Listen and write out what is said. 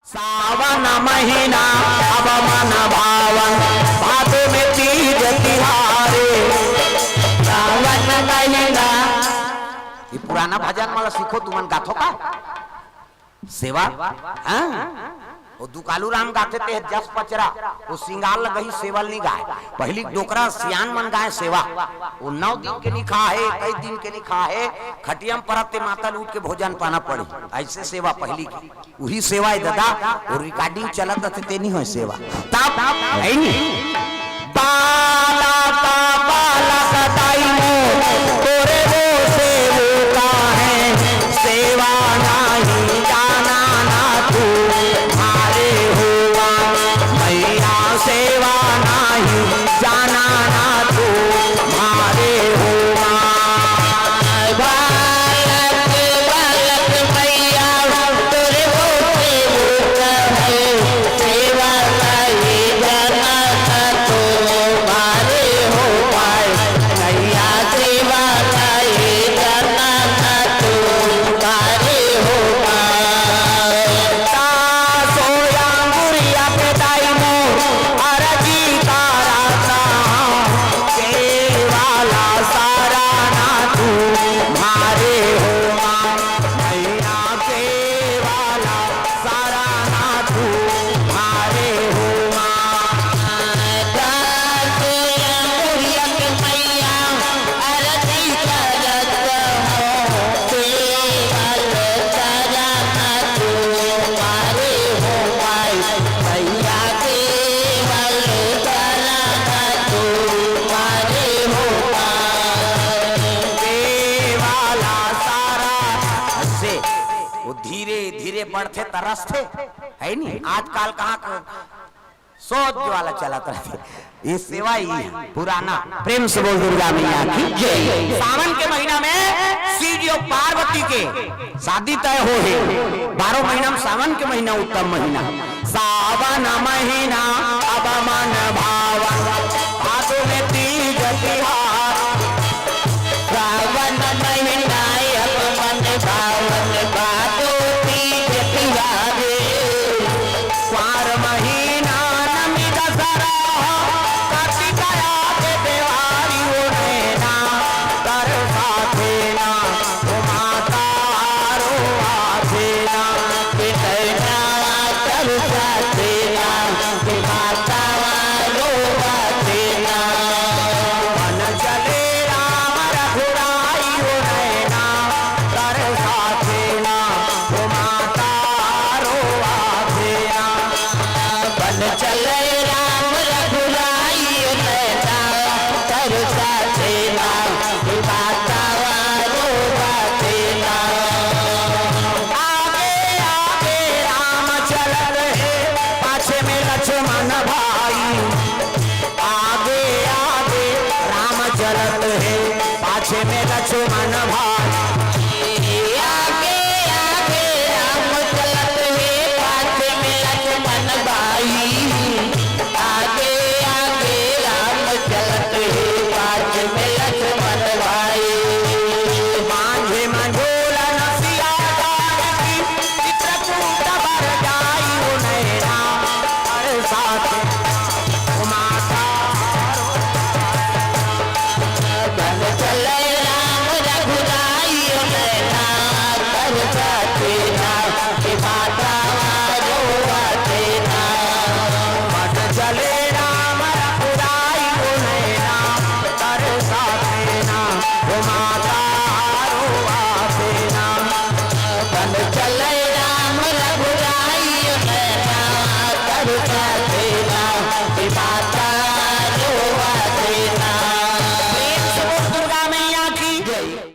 सावन महीना अब मन भावन भादो में तीज तिहारे। सावन महीना ये पुराना भजन वाला सीखो तुमन गाथो का सेवा। वो दुकालू राम गाते थे जस पचरा वो सिंगार लगही सेवल नहीं गाए। पहली डोकरा सियान मन गाए सेवा। वो 9 दिन के नहीं खा है, कई दिन के नहीं खा है, खटियम परते माता लूट के भोजन पाना पड़ी। ऐसे सेवा पहली की वही सेवा है दादा। और रिकॉर्डिंग चलत थे नहीं हो सेवा तब है नहीं बाला का बाला का दाइमो तोरे वो सेवका है। सेवा नहीं जाना ना तू मारे हुआ मैया। सेवा नहीं जाना ना तू मारे हुआ। बालक बालक मैया तोरे वो सेवका है। सेवा नहीं जाना ना तू मारे हुआ मैया। सेवा नहीं जाना ना तू मारे हुआ। सोया मुरिया पे दाइमो अरजी का रास्ता केवाला सारा ना तू मारे हुआ मैया। केवाला सारा ना तू मारे हुआ। मुरिया पे मैया अरजी का रास्ता केवाला सारा ना तू मारे हुआ मैया। केवाला सारा ना तू मारे हुआ। केवाला सारा से वो धीरे धीरे बढ़ते तरसते है नहीं। आजकल कहाँ सोच वाला चलाता रहते। ये सेवा ही है पुराना। प्रेम से बोल दुर्गा मैया की जय। सावन के महीना में शिव और पार्वती के शादी तय हो है। 12 महीना में सावन के महीना उत्तम महीना। सावन महीना अब मन भावन भादो में तीज तिहार। सावन महीना अब मन भावन भादो तीज तिहार। क्वार महीना नमी दशहरा कार्तिकाया के देवारी हो नैना। कर साथे ना ओ माता रो आथे ना के नैना। कर साथे ना के माता रो आथे ना। मन चले राम रघुराई हो नैना। कर साथे ना ओ माता रो आथे ना। बन चले राम रघुराई नैना। कर साथे ना ओ माता रो आथे ना। आगे आगे राम चल रहे पाछे में लक्ष्मण